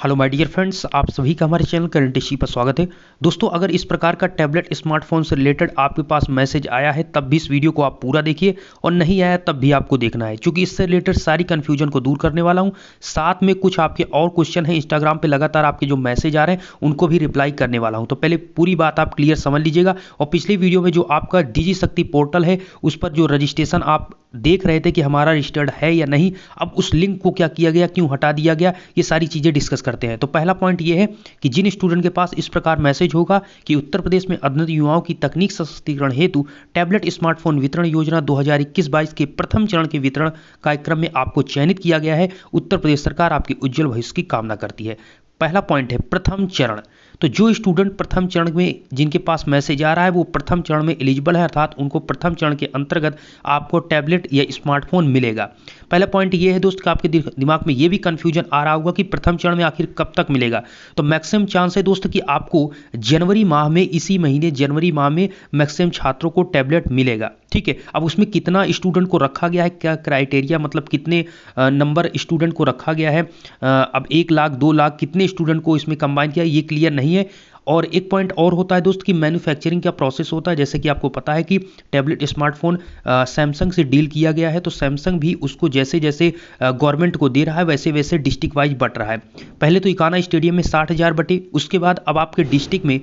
Hello my dear friends, आप सभी का हमारे चैनल करंट इश्यू पर स्वागत है। दोस्तों, अगर इस प्रकार का टैबलेट स्मार्टफोन से रिलेटेड आपके पास मैसेज आया है तब भी इस वीडियो को आप पूरा देखिए, और नहीं आया तब भी आपको देखना है, क्योंकि इससे रिलेटेड सारी कन्फ्यूजन को दूर करने वाला हूँ। साथ में कुछ आपके और क्वेश्चन हैं, इंस्टाग्राम पर लगातार आपके जो मैसेज आ रहे हैं उनको भी रिप्लाई करने वाला हूँ। तो पहले पूरी बात आप क्लियर समझ लीजिएगा। और पिछली वीडियो में जो आपका डिजी शक्ति पोर्टल है उस पर जो रजिस्ट्रेशन आप देख रहे थे कि हमारा रजिस्टर्ड है या नहीं, अब उस लिंक को क्या किया गया, क्यों हटा दिया गया, ये सारी चीज़ें डिस्कस करते हैं। तो पहला पॉइंट ये है कि जिन स्टूडेंट के पास इस प्रकार मैसेज होगा कि उत्तर प्रदेश में अध्ययनरत युवाओं की तकनीक सशक्तिकरण हेतु टैबलेट स्मार्टफोन वितरण योजना 2021-22 के प्रथम चरण के वितरण कार्यक्रम में आपको चयनित किया गया है, उत्तर प्रदेश सरकार आपके उज्जवल भविष्य की कामना करती है। पहला पॉइंट है प्रथम चरण। तो जो स्टूडेंट प्रथम चरण में जिनके पास मैसेज आ रहा है वो प्रथम चरण में एलिजिबल है, अर्थात उनको प्रथम चरण के अंतर्गत आपको टैबलेट या स्मार्टफोन मिलेगा। पहला पॉइंट ये है दोस्त कि आपके दिमाग में ये भी कंफ्यूजन आ रहा होगा कि प्रथम चरण में आखिर कब तक मिलेगा। तो मैक्सिमम चांस है दोस्त कि आपको जनवरी माह में, इसी महीने जनवरी माह में मैक्सिमम छात्रों को टैबलेट मिलेगा। ठीक है, अब उसमें कितना स्टूडेंट को रखा गया है, क्या क्राइटेरिया, मतलब कितने नंबर स्टूडेंट को रखा गया है, अब 1 लाख 2 लाख कितने स्टूडेंट को इसमें कंबाइन किया, ये क्लियर नहीं है। और एक पॉइंट और होता है दोस्त कि मैन्युफैक्चरिंग का प्रोसेस होता है। जैसे कि आपको पता है कि टैबलेट स्मार्टफोन सैमसंग से डील किया गया है, तो सैमसंग भी उसको जैसे जैसे गवर्नमेंट को दे रहा है वैसे वैसे डिस्ट्रिक्ट वाइज बट रहा है। पहले तो इकाना स्टेडियम में 60,000 बटे, उसके बाद अब आपके डिस्ट्रिक्ट में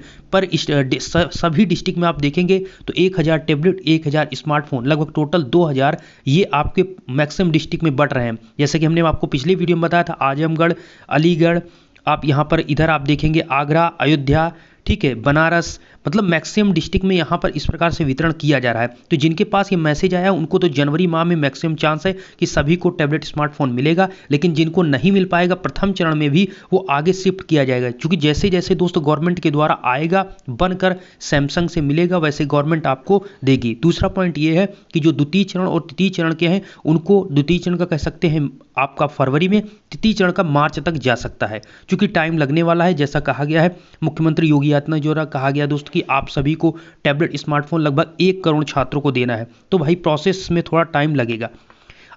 सभी डिस्ट्रिक्ट में आप देखेंगे तो 1,000 टैबलेट, 1,000 स्मार्टफोन, लगभग टोटल 2,000 ये आपके मैक्सिमम डिस्ट्रिक्ट में बट रहे हैं। जैसे कि हमने आपको पिछले वीडियो में बताया था, आजमगढ़, अलीगढ़, आप यहाँ पर इधर आप देखेंगे आगरा, अयोध्या, ठीक है, बनारस, मतलब मैक्सिमम डिस्ट्रिक्ट में यहाँ पर इस प्रकार से वितरण किया जा रहा है। तो जिनके पास ये मैसेज आया उनको तो जनवरी माह में मैक्सिमम चांस है कि सभी को टैबलेट स्मार्टफोन मिलेगा, लेकिन जिनको नहीं मिल पाएगा प्रथम चरण में भी वो आगे शिफ्ट किया जाएगा, क्योंकि जैसे जैसे दोस्तों गवर्नमेंट के द्वारा आएगा बनकर सैमसंग से मिलेगा वैसे गवर्नमेंट आपको देगी। दूसरा पॉइंट ये है कि जो द्वितीय चरण और तृतीय चरण के हैं उनको द्वितीय चरण का कह सकते हैं आपका फरवरी में, तृतीय चरण का मार्च तक जा सकता है, क्योंकि टाइम लगने वाला है। जैसा कहा गया है मुख्यमंत्री योगी आदित्यनाथ द्वारा कहा गया दोस्त कि आप सभी को टैबलेट स्मार्टफोन लगभग 1 करोड़ छात्रों को देना है, तो भाई प्रोसेस में थोड़ा टाइम लगेगा।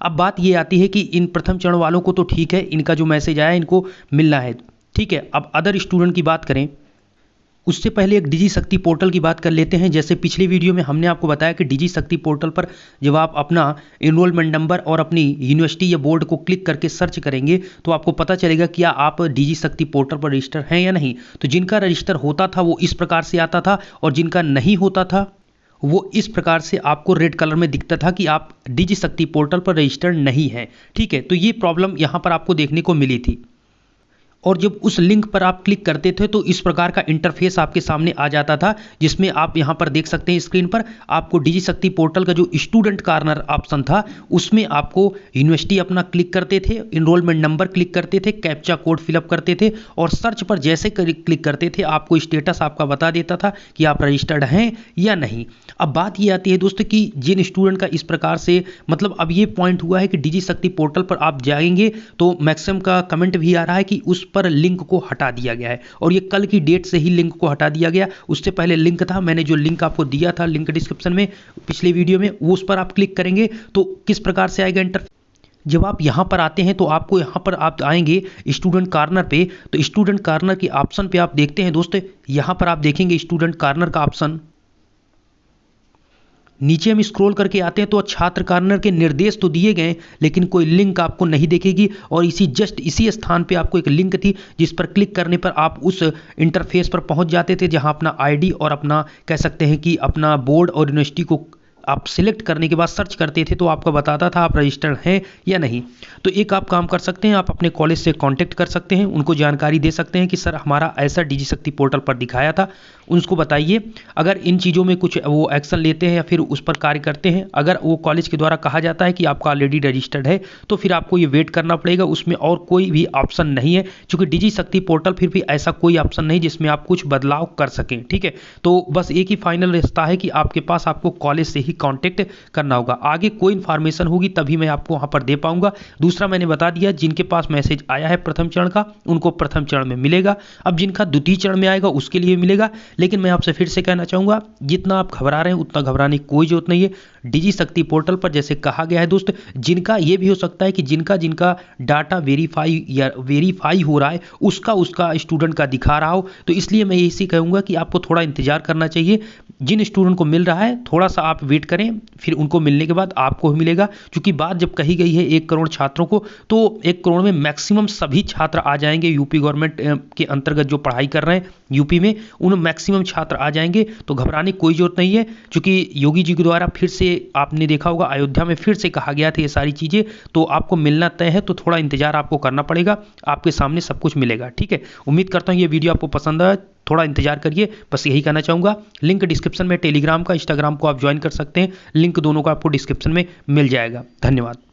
अब बात ये आती है कि इन प्रथम चरण वालों को तो ठीक है, इनका जो मैसेज आया इनको मिलना है, ठीक है। अब अदर स्टूडेंट की बात करें उससे पहले एक डिजी शक्ति पोर्टल की बात कर लेते हैं। जैसे पिछली वीडियो में हमने आपको बताया कि डिजी शक्ति पोर्टल पर जब आप अपना एनरोलमेंट नंबर और अपनी यूनिवर्सिटी या बोर्ड को क्लिक करके सर्च करेंगे तो आपको पता चलेगा क्या आप डिजी शक्ति पोर्टल पर रजिस्टर हैं या नहीं। तो जिनका रजिस्टर होता था वो इस प्रकार से आता था, और जिनका नहीं होता था वो इस प्रकार से आपको रेड कलर में दिखता था कि आप डिजी शक्ति पोर्टल पर रजिस्टर्ड नहीं हैं। ठीक है, तो ये प्रॉब्लम यहाँ पर आपको देखने को मिली थी। और जब उस लिंक पर आप क्लिक करते थे तो इस प्रकार का इंटरफेस आपके सामने आ जाता था, जिसमें आप यहाँ पर देख सकते हैं स्क्रीन पर आपको डिजी शक्ति पोर्टल का जो स्टूडेंट कॉर्नर ऑप्शन था उसमें आपको यूनिवर्सिटी अपना क्लिक करते थे, इनरोलमेंट नंबर क्लिक करते थे, कैप्चा कोड फिलअप करते थे, और सर्च पर जैसे क्लिक करते थे आपको स्टेटस आपका बता देता था कि आप रजिस्टर्ड हैं या नहीं। अब बात ये आती है दोस्तों कि जिन स्टूडेंट का इस प्रकार से, मतलब अब ये पॉइंट हुआ है कि डिजी शक्ति पोर्टल पर आप जाएंगे तो मैक्सिमम का कमेंट भी आ रहा है कि उस पर लिंक को हटा दिया गया है, और ये कल की डेट से ही लिंक को हटा दिया गया। उससे पहले लिंक था, मैंने जो लिंक आपको दिया था लिंक डिस्क्रिप्शन में पिछले वीडियो में, वो उस पर आप क्लिक करेंगे तो किस प्रकार से आएगा इंटरफेस। जब आप यहाँ पर आते हैं तो आपको यहाँ पर आप आएंगे स्टूडेंट कॉर्नर पे, तो स्टूडेंट कॉर्नर के ऑप्शन पे आप देखते हैं दोस्तों, यहाँ पर आप देखेंगे स्टूडेंट कॉर्नर का ऑप्शन, नीचे हम स्क्रॉल करके आते हैं तो छात्र कॉर्नर के निर्देश तो दिए गए लेकिन कोई लिंक आपको नहीं दिखेगी, और इसी स्थान पे आपको एक लिंक थी जिस पर क्लिक करने पर आप उस इंटरफेस पर पहुंच जाते थे, जहां अपना आईडी और अपना कह सकते हैं कि अपना बोर्ड और यूनिवर्सिटी को आप सिलेक्ट करने के बाद सर्च करते थे तो आपको बताता था आप रजिस्टर्ड हैं या नहीं। तो एक आप काम कर सकते हैं, आप अपने कॉलेज से कांटेक्ट कर सकते हैं, उनको जानकारी दे सकते हैं कि सर हमारा ऐसा डिजी शक्ति पोर्टल पर दिखाया था, उनको बताइए। अगर इन चीज़ों में कुछ वो एक्शन लेते हैं या फिर उस पर कार्य करते हैं, अगर वो कॉलेज के द्वारा कहा जाता है कि आपका ऑलरेडी रजिस्टर्ड है तो फिर आपको ये वेट करना पड़ेगा, उसमें और कोई भी ऑप्शन नहीं है, क्योंकि डिजी शक्ति पोर्टल फिर भी ऐसा कोई ऑप्शन नहीं जिसमें आप कुछ बदलाव कर सकें। ठीक है, तो बस एक ही फाइनल रास्ता है कि आपके पास आपको कॉलेज से ही कांटेक्ट करना होगा, आगे कोई इन्फॉर्मेशन होगी तभी मैं आपको वहां पर दे पाऊंगा। दूसरा मैंने बता दिया जिनके पास मैसेज आया है प्रथम चरण का उनको प्रथम चरण में मिलेगा, अब जिनका द्वितीय चरण में आएगा उसके लिए मिलेगा, लेकिन मैं आपसे फिर से कहना चाहूँगा, जितना आप घबरा रहे हैं उतना घबराने की कोई ज़रूरत नहीं है। डिजी शक्ति पोर्टल पर जैसे कहा गया है दोस्त, जिनका ये भी हो सकता है कि जिनका जिनका डाटा वेरीफाई हो रहा है उसका स्टूडेंट का दिखा रहा हो, तो इसलिए मैं इसी कहूँगा कि आपको थोड़ा इंतजार करना चाहिए। जिन स्टूडेंट को मिल रहा है थोड़ा सा आप वेट करें, फिर उनको मिलने के बाद आपको मिलेगा। क्योंकि बात जब कही गई है 1 करोड़ छात्रों को, तो 1 करोड़ में मैक्सिमम सभी छात्र आ जाएंगे। यूपी गवर्नमेंट के अंतर्गत जो पढ़ाई कर रहे हैं यूपी में, उन मैक्सिमम छात्र आ जाएंगे, तो घबराने की कोई जरूरत नहीं है। क्योंकि योगी जी के द्वारा फिर से आपने देखा होगा अयोध्या में फिर से कहा गया था ये सारी चीज़ें, तो आपको मिलना तय है, तो थोड़ा इंतजार आपको करना पड़ेगा, आपके सामने सब कुछ मिलेगा। ठीक है, उम्मीद करता हूँ ये वीडियो आपको पसंद आया, थोड़ा इंतजार करिए, बस यही कहना चाहूँगा। लिंक डिस्क्रिप्शन में टेलीग्राम का, इंस्टाग्राम को आप ज्वाइन कर सकते हैं, लिंक दोनों का आपको डिस्क्रिप्शन में मिल जाएगा। धन्यवाद।